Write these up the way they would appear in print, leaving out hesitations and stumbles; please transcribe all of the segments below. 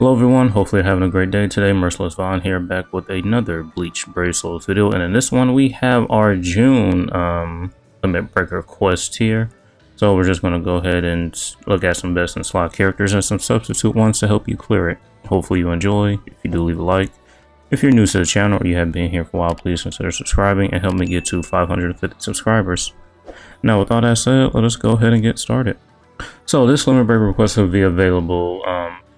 Hello everyone, hopefully you're having a great day today. Merciless Vaughn here, back with another Bleach Brave Souls video, and in this one we have our June Limit Breaker quest here. So we're just going to go ahead and look at some best in slot characters and some substitute ones to help you clear it. Hopefully you enjoy. If you do, leave a like. If you're new to the channel or you have been here for a while, please consider subscribing and help me get to 550 subscribers. Now with all that said, let us go ahead and get started. So this Limit Breaker request will be available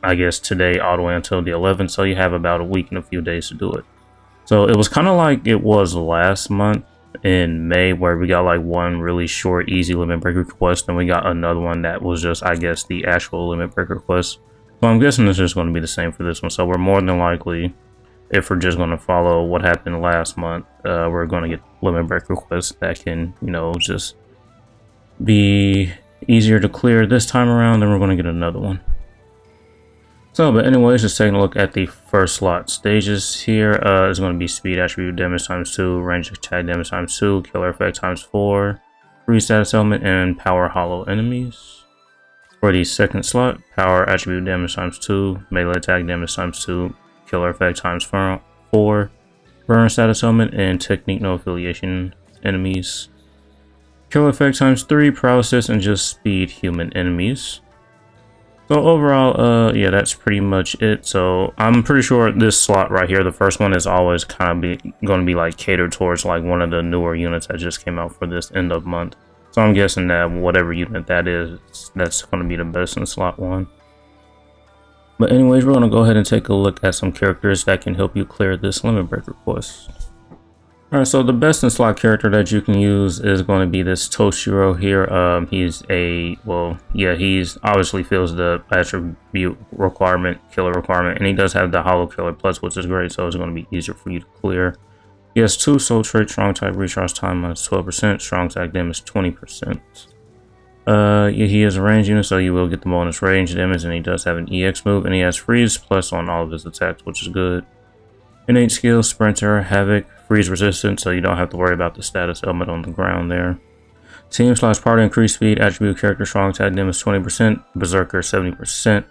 I guess today all the way until the 11th, so you have about a week and a few days to do it. So it was kind of like it was last month in May, where we got like one really short easy limit breaker quest, and we got another one that was just, I guess, the actual limit breaker quest. So I'm guessing it's just going to be the same for this one. So we're more than likely, if we're just going to follow what happened last month, we're going to get limit breaker quests that can, you know, just be easier to clear this time around. Then we're going to get another one. So, but anyways, just taking a look at the first slot stages here. It's going to be speed attribute damage times 2, range attack damage times 2, killer effect times 4, free status element, and power hollow enemies. For the second slot, power attribute damage times 2, melee attack damage times 2, killer effect times 4, burn status element, and technique no affiliation enemies. Killer effect times 3, paralysis, and just speed human enemies. So overall, yeah, that's pretty much it. So I'm pretty sure this slot right here, the first one, is always kind of going to be like catered towards like one of the newer units that just came out for this end of month. So I'm guessing that whatever unit that is, that's going to be the best in slot 1. But anyways, we're going to go ahead and take a look at some characters that can help you clear this limit breaker quest. Alright, so the best in slot character that you can use is going to be this Toshiro here. He's a, well, yeah, he's obviously fills the attribute requirement, killer requirement, and he does have the hollow killer plus, which is great, so it's going to be easier for you to clear. He has 2 soul trait, strong type recharge time minus 12%, strong attack damage 20%. Yeah, he is a range unit, so you will get the bonus range damage, and he does have an EX move, and he has freeze plus on all of his attacks, which is good. Innate skill, sprinter, havoc, freeze resistant, so you don't have to worry about the status element on the ground there. Team / party, increased speed, attribute character, strong attack damage 20%, berserker 70%,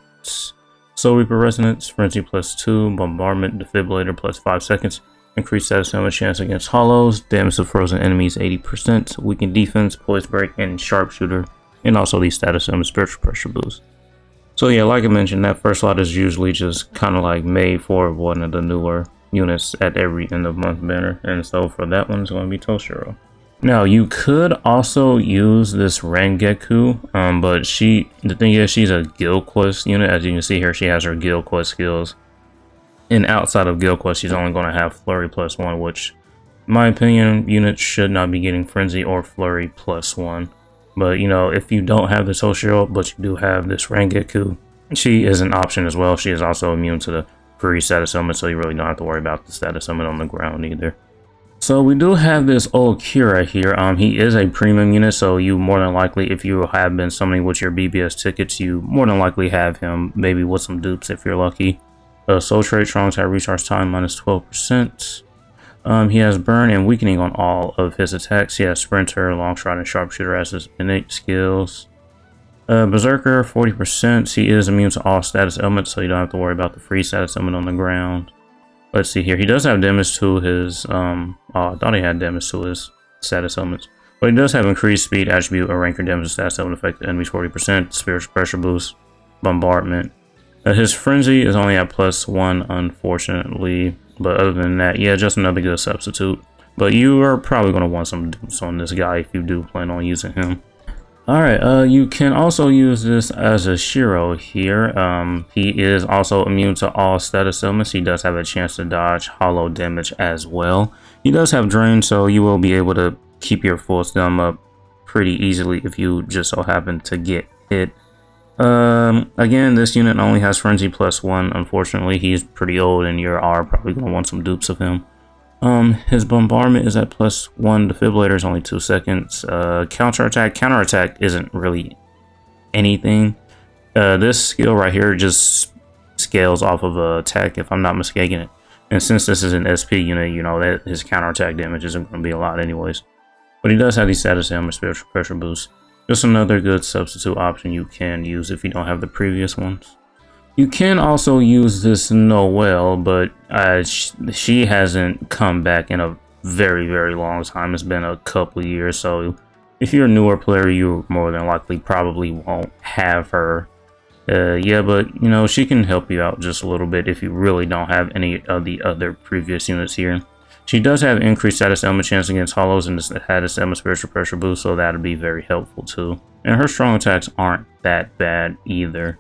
soul reaper resonance, frenzy plus 2, bombardment, defibrillator plus 5 seconds, increased status element chance against hollows, damage to frozen enemies 80%, weakened defense, poise break, and sharpshooter, and also the status element spiritual pressure boost. So yeah, like I mentioned, that first slot is usually just kind of like made for one of the newer units at every end of month banner, and so for that one it's going to be Toshiro. Now you could also use this Rangeku, but the thing is, she's a guild quest unit. As you can see here, she has her guild quest skills, and outside of guild quest she's only going to have flurry plus 1, which in my opinion units should not be getting frenzy or flurry plus 1. But you know, if you don't have the Toshiro but you do have this Rangeku, she is an option as well. She is also immune to the free status element, so you really don't have to worry about the status element on the ground either. So we do have this old Kira here. He is a premium unit, so you more than likely, if you have been summoning with your BBS tickets, you more than likely have him, maybe with some dupes if you're lucky. Soul trait, strong attack recharge time minus 12%. He has burn and weakening on all of his attacks. He has sprinter, long stride, and sharpshooter as his innate skills. Berserker 40%. He is immune to all status elements, so you don't have to worry about the free status element on the ground. Let's see here. He does have damage to his I thought he had damage to his status elements, but he does have increased speed attribute or ranker damage status element effect enemies 40%, spiritual pressure boost, bombardment. His frenzy is only at +1, unfortunately, but other than that, yeah, just another good substitute. But you are probably going to want some dupes on this guy if you do plan on using him. Alright, you can also use this as a Shiro here. He is also immune to all status elements. He does have a chance to dodge hollow damage as well. He does have drain, so you will be able to keep your full stem up pretty easily if you just so happen to get hit. Again, this unit only has frenzy plus 1. Unfortunately, he's pretty old and you are probably going to want some dupes of him. His bombardment is at +1, defibrillator is only 2 seconds. Counterattack isn't really anything. This skill right here just scales off of attack, if I'm not mistaken it. And since this is an SP unit, you know that his counterattack damage isn't going to be a lot anyways. But he does have the status element spiritual pressure boost. Just another good substitute option you can use if you don't have the previous ones. You can also use this Noelle, but she hasn't come back in a very, very long time. It's been a couple years, so if you're a newer player, you more than likely probably won't have her. Yeah, but you know, she can help you out just a little bit if you really don't have any of the other previous units here. She does have increased status element chance against hollows and had a element spiritual pressure boost, so that'll be very helpful too. And her strong attacks aren't that bad either.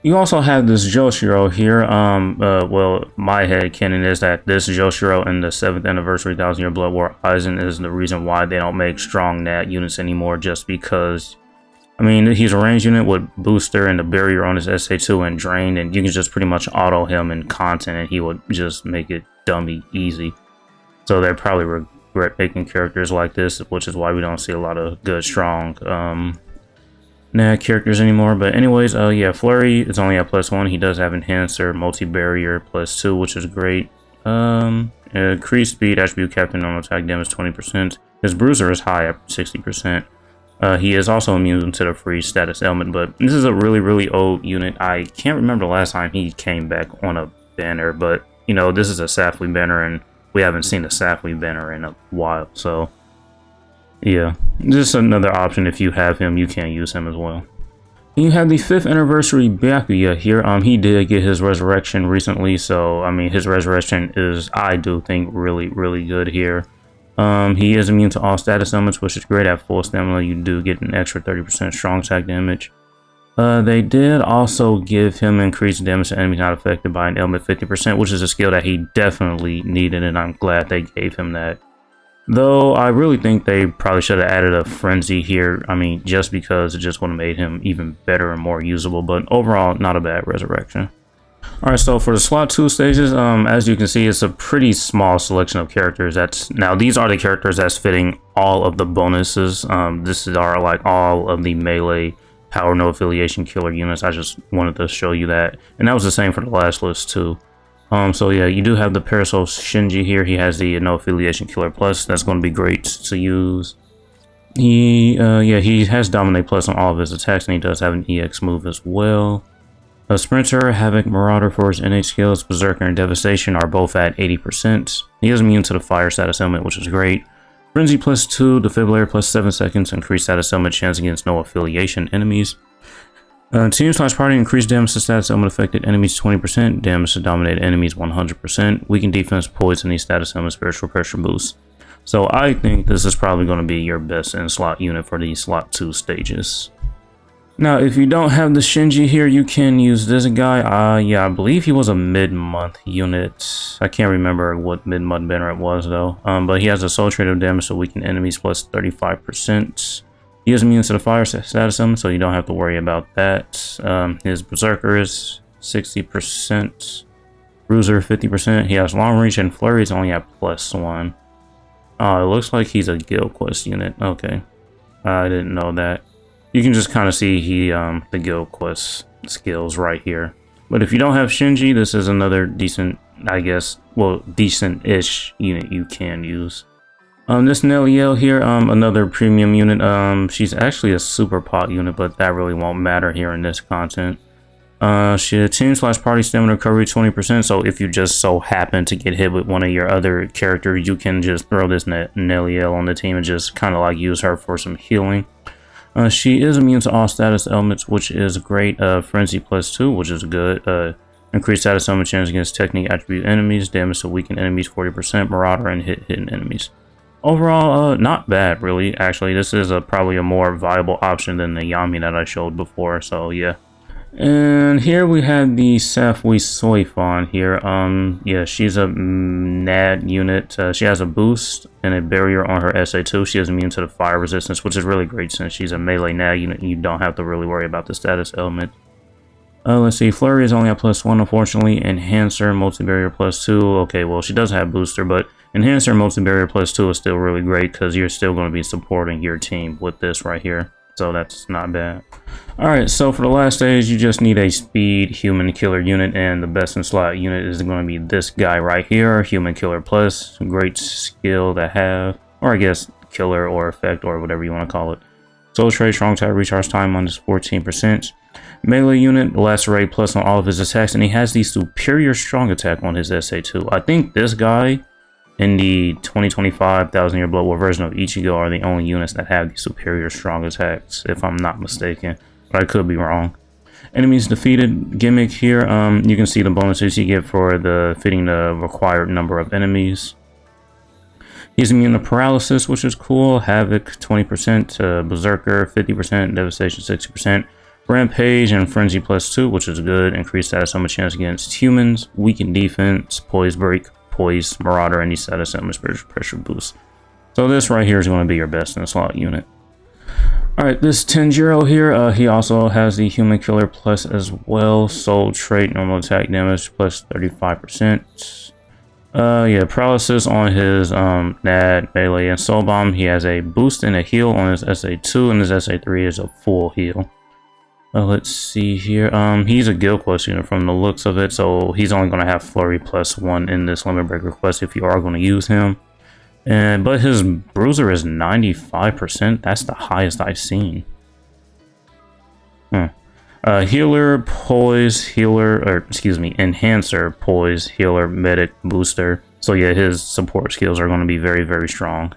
You also have this Joshiro here. Well, my headcanon is that this Joshiro in the 7th anniversary 1000-year Blood War Eisen is the reason why they don't make strong nat units anymore, just because, I mean, he's a ranged unit with booster and the barrier on his SA2 and drain, and you can just pretty much auto him in content and he would just make it dummy easy. So they probably regret making characters like this, which is why we don't see a lot of good strong characters anymore. But anyways, yeah, Flurry is only at +1. He does have Enhancer, Multi-Barrier, +2, which is great. Increased speed, attribute captain, normal attack damage 20%. His bruiser is high at 60%. He is also immune to the freeze status element, but this is a really, really old unit. I can't remember the last time he came back on a banner, but you know, this is a Safely banner and we haven't seen a Safely banner in a while, so yeah, just another option. If you have him, you can use him as well. You have the 5th anniversary Byakuya here. He did get his resurrection recently, so I mean, his resurrection is, I do think, really, really good here. He is immune to all status elements, which is great. At full stamina, you do get an extra 30% strong attack damage. They did also give him increased damage to enemies not affected by an element 50%, which is a skill that he definitely needed, and I'm glad they gave him that. Though I really think they probably should have added a frenzy here. I mean, just because it just would have made him even better and more usable, but overall, not a bad resurrection. Alright, so for the slot 2 stages, as you can see, it's a pretty small selection of characters. Now these are the characters that's fitting all of the bonuses. This are like all of the melee power no affiliation killer units. I just wanted to show you that, and that was the same for the last list too. So yeah, you do have the Parasol Shinji here. He has the no affiliation killer plus. That's going to be great to use. He has dominate plus on all of his attacks, and he does have an EX move as well. A Sprinter, Havoc, Marauder for his innate skills, Berserker, and Devastation are both at 80%. He is immune to the fire status element, which is great. Frenzy +2, Defibrillator +7 seconds, increased status element chance against no affiliation enemies. Team/party, increased damage to status element affected enemies 20%, damage to dominated enemies 100%, weakened defense, poison, and status element spiritual pressure boost. So I think this is probably going to be your best in slot unit for these slot 2 stages. Now, if you don't have the Shinji here, you can use this guy. Yeah, I believe he was a mid-month unit. I can't remember what mid-month banner it was, though. But he has a soul trait of damage to weaken enemies plus 35%. He is immune to the fire status element, so you don't have to worry about that. His Berserker is 60%. Bruiser 50%. He has long reach, and Flurry is only at +1. Oh, it looks like he's a Guild Quest unit. Okay. I didn't know that. You can just kind of see the Guild Quest skills right here. But if you don't have Shinji, this is another decent, I guess, well, decent-ish unit you can use. This Neliel here, another premium unit. She's actually a super pot unit, but that really won't matter here in this content. She team/party stamina recovery 20%, so if you just so happen to get hit with one of your other characters, you can just throw this Neliel on the team and just kind of like use her for some healing. She is immune to all status elements, which is great. Frenzy +2, which is good. Increased status element chance against technique attribute enemies, damage to weakened enemies 40%, Marauder, and hidden enemies. Overall, not bad, really. Actually, this is probably a more viable option than the Yami that I showed before, so yeah. And here we have the Safui Soifon here. Yeah, she's a NAD unit. She has a boost and a barrier on her SA2. She is immune to the fire resistance, which is really great since she's a melee NAD unit. You don't have to really worry about the status element. Let's see, Flurry is only at +1, unfortunately. Enhancer, multi-barrier +2. Okay, well, she does have booster, but Enhancer, multi-barrier +2 is still really great because you're still going to be supporting your team with this right here. So that's not bad. Alright, so for the last stage, you just need a speed human killer unit, and the best in slot unit is going to be this guy right here, Human Killer Plus. Great skill to have, or I guess killer or effect or whatever you want to call it. Soul Trait, strong attack, recharge time on this 14%. Melee unit, lacerate plus on all of his attacks, and he has the superior strong attack on his SA2. I think this guy in the 2025 Thousand Year Blood War version of Ichigo are the only units that have the superior strong attacks, if I'm not mistaken, but I could be wrong. Enemies defeated gimmick here. You can see the bonuses you get for defeating the required number of enemies. He's immune to paralysis, which is cool. Havoc 20%, Berserker 50%, Devastation 60%, Rampage and Frenzy +2, which is good. Increased status element chance against humans, weakened defense, Poise Break, Poise, Marauder, any status element spiritual pressure boost. So this right here is going to be your best in slot unit. Alright, this Tenjiro here, he also has the Human Killer Plus as well. Soul trait, normal attack damage plus 35%. Yeah, paralysis on his NAD, melee, and soul bomb. He has a boost and a heal on his SA2, and his SA3 is a full heal. Let's see here. He's a guild quest unit from the looks of it, so he's only going to have flurry +1 in this limit break request if you are going to use him. But his bruiser is 95%. That's the highest I've seen. Healer, poise, healer, or excuse me, enhancer, poise, healer, medic, booster. So yeah, his support skills are going to be very, very strong.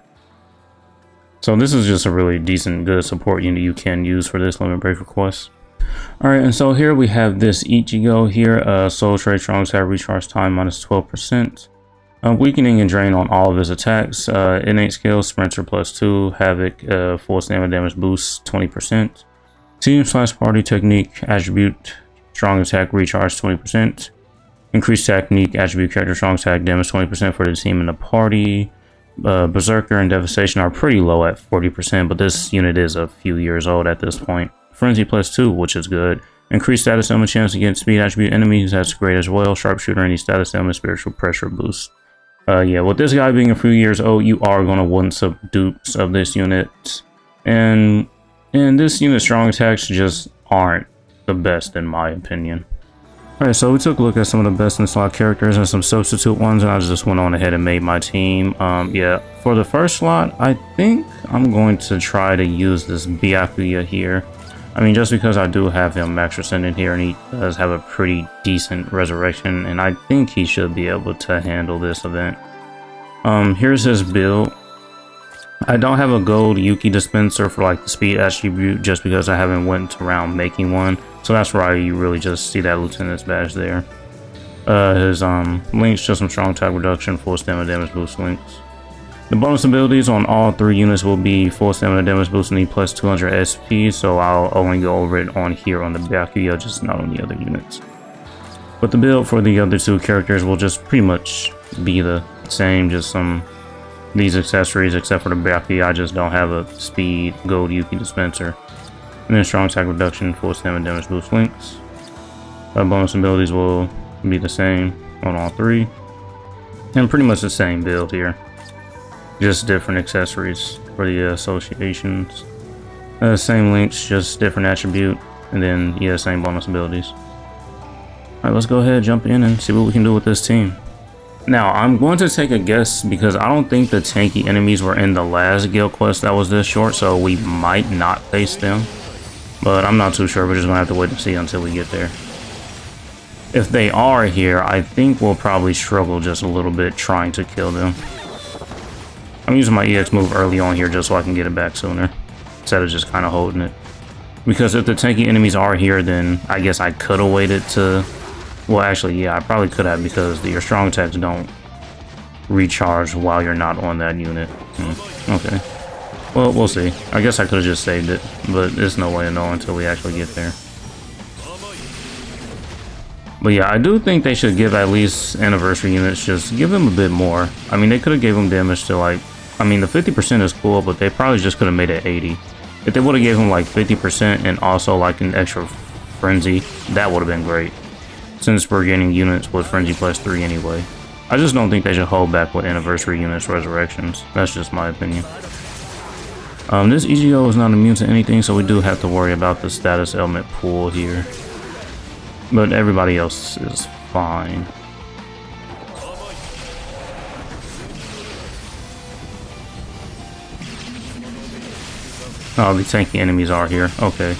So this is just a really decent, good support unit you can use for this limit break request. Alright, and so here we have this Ichigo here. Soul trait, strong attack, recharge time -12%. Weakening and drain on all of his attacks. Innate skills, Sprinter +2, Havoc, full stamina damage boost 20%. Team/party technique attribute, strong attack recharge 20%. Increased technique attribute character strong attack damage 20% for the team and the party. Berserker and Devastation are pretty low at 40%, but this unit is a few years old at this point. Frenzy +2, which is good. Increased status element chance against speed attribute enemies, that's great as well. Sharpshooter, any status element spiritual pressure boost. Yeah, with this guy being a few years old, you are going to want some dupes of this unit. And this unit's strong attacks just aren't the best in my opinion. Alright, so we took a look at some of the best in slot characters and some substitute ones, and I just went on ahead and made my team. Yeah, for the first slot, I think I'm going to try to use this Byakuya here. I mean, just because I do have him max ascendant here, and he does have a pretty decent resurrection, and I think he should be able to handle this event. Here's his build. I don't have a gold Yuki dispenser for like the speed attribute just because I haven't went around making one, so that's why you really just see that lieutenant's badge there. His links, just some strong attack reduction, full stamina damage boost links. The bonus abilities on all 3 units will be full stamina damage boost and plus 200 SP, so I'll only go over it on here on the Byakuya, just not on the other units. But the build for the other 2 characters will just pretty much be the same, just some these accessories, except for the Byakuya. I just don't have a speed gold Yuki dispenser. And then strong attack reduction, full stamina damage boost links. Bonus abilities will be the same on all 3. And pretty much the same build here. Just different accessories for the associations. Same links, just different attribute. And then, yeah, same bonus abilities. Alright, let's go ahead, jump in and see what we can do with this team. Now, I'm going to take a guess because I don't think the tanky enemies were in the last guild quest that was this short, so we might not face them. But I'm not too sure, we're just going to have to wait and see until we get there. If they are here, I think we'll probably struggle just a little bit trying to kill them. I'm using my EX move early on here just so I can get it back sooner, instead of just kind of holding it. Because if the tanky enemies are here, then I guess I could have waited to... Well, actually, yeah, I probably could have, because your strong attacks don't recharge while you're not on that unit. Okay. Well, we'll see. I guess I could have just saved it, but there's no way to know until we actually get there. But yeah, I do think they should give at least anniversary units, just give them a bit more. I mean, they could have gave them damage to like... I mean, the 50% is cool, but they probably just could have made it 80. If they would have gave them like 50% and also like an extra frenzy, that would have been great. Since we're getting units with frenzy +3 anyway. I just don't think they should hold back with anniversary units resurrections. That's just my opinion. This Ichigo is not immune to anything, so we do have to worry about the status element pool here. But everybody else is fine. Oh, the tanky enemies are here. Okay.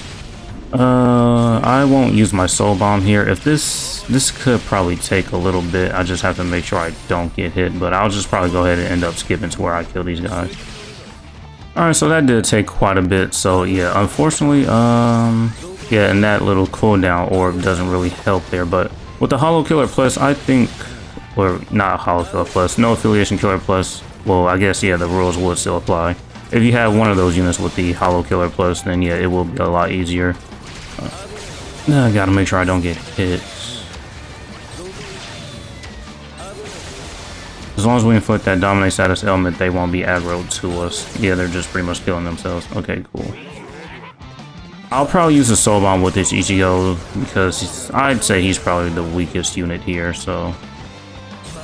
I won't use my soul bomb here. If this could probably take a little bit. I just have to make sure I don't get hit, but I'll just probably go ahead and end up skipping to where I kill these guys. Alright, so that did take quite a bit. So yeah, unfortunately, yeah, and that little cooldown orb doesn't really help there, but with the Hollow Killer Plus, I think, or not Hollow Killer Plus, no affiliation Killer Plus, well, I guess, yeah, the rules would still apply. If you have one of those units with the Hollow Killer Plus, then yeah, it will be a lot easier. I gotta make sure I don't get hit. As long as we inflict that dominate status element, they won't be aggroed to us. Yeah, they're just pretty much killing themselves. Okay, cool. I'll probably use a soul bomb with this Ichigo because I'd say he's probably the weakest unit here, so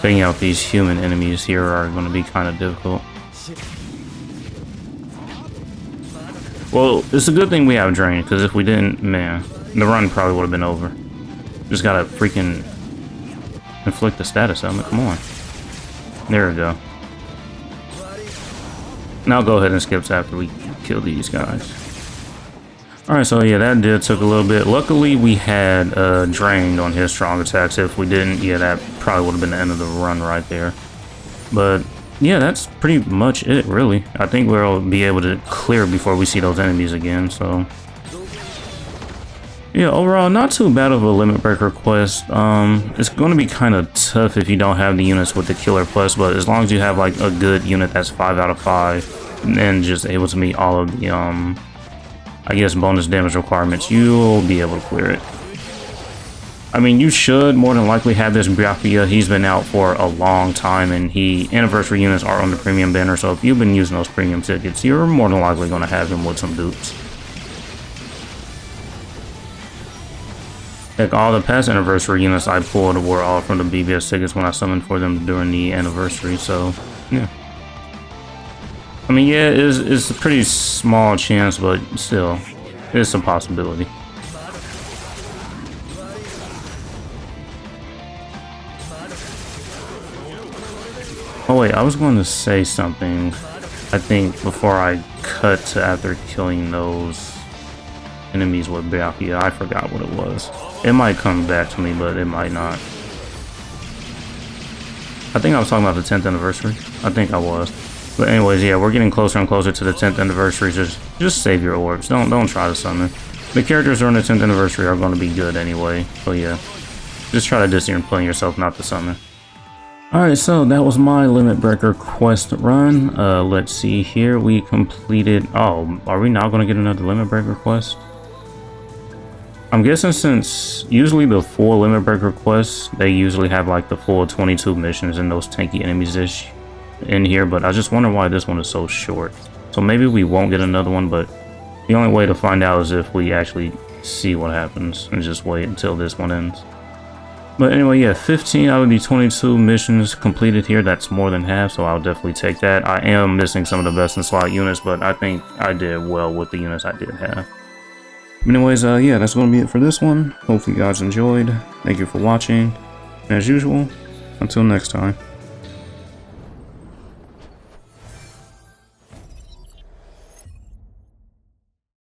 taking out these human enemies here are going to be kind of difficult. Well, it's a good thing we have Drain, because if we didn't, man, the run probably would have been over. Just gotta freaking inflict the status element, come on. There we go. Now I'll go ahead and skip after we kill these guys. Alright, so yeah, that did took a little bit. Luckily, we had drained on his strong attacks. If we didn't, yeah, that probably would have been the end of the run right there. But yeah, that's pretty much it, really. I think we'll be able to clear before we see those enemies again, so... yeah, overall, not too bad of a Limit Breaker quest. It's going to be kind of tough if you don't have the units with the Killer Plus, but as long as you have, like, a good unit that's 5 out of 5, and just able to meet all of the, I guess, bonus damage requirements, you'll be able to clear it. I mean, you should more than likely have this Byakuya. He's been out for a long time, and anniversary units are on the premium banner, so if you've been using those premium tickets, you're more than likely going to have him with some dupes. Heck, all the past anniversary units I pulled were all from the BBS tickets when I summoned for them during the anniversary, so yeah. I mean, yeah, it's a pretty small chance, but still, it's a possibility. Oh wait, I was going to say something, I think, before I cut to after killing those enemies with Byakuya. I forgot what it was. It might come back to me, but it might not. I think I was talking about the 10th anniversary. I think I was. But anyways, yeah, we're getting closer and closer to the 10th anniversary. Just save your orbs. Don't try to summon. The characters during the 10th anniversary are going to be good anyway. So yeah, just try to discipline yourself not to summon. Alright, so that was my Limit Breaker quest run. Let's see here. We completed... oh, are we now going to get another Limit Breaker quest? I'm guessing since usually the full Limit Breaker quests, they usually have like the full 22 missions and those tanky enemies in here, but I just wonder why this one is so short. So maybe we won't get another one, but the only way to find out is if we actually see what happens and just wait until this one ends. But anyway, yeah, 15 out of the 22 missions completed here. That's more than half, so I'll definitely take that. I am missing some of the best in slot units, but I think I did well with the units I did have. Anyways, yeah, that's going to be it for this one. Hopefully you guys enjoyed. Thank you for watching. And as usual, until next time.